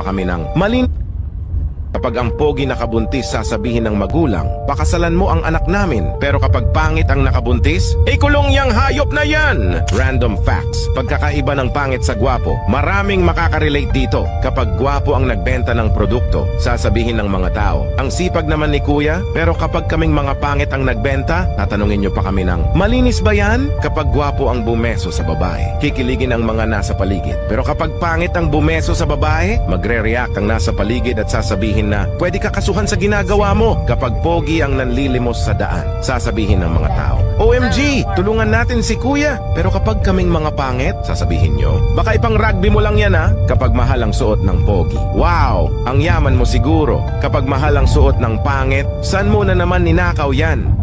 kami ng malin. Kapag ang pogi nakabuntis, sasabihin ng magulang, pakasalan mo ang anak namin. Pero kapag pangit ang nakabuntis, ikulong yang hayop na yan! Random facts. Pagkakaiba ng pangit sa gwapo, maraming makakarelate dito. Kapag gwapo ang nagbenta ng produkto, sasabihin ng mga tao, ang sipag naman ni kuya. Pero kapag kaming mga pangit ang nagbenta, tatanungin nyo pa kami ng, malinis ba yan? Kapag gwapo ang bumeso sa babae, kikiligin ang mga nasa paligid. Pero kapag pangit ang bumeso sa babae, magre-react ang nasa paligid at sasabihin na pwede ka kasuhan sa ginagawa mo. Kapag pogi ang nanlilimos sa daan, sasabihin ng mga tao, OMG, tulungan natin si kuya. Pero kapag kaming mga pangit, sasabihin nyo, baka ipang rugby mo lang yan ha. Kapag mahal ang suot ng pogi, wow, ang yaman mo siguro. Kapag mahal ang suot ng pangit, saan mo na naman ninakaw yan?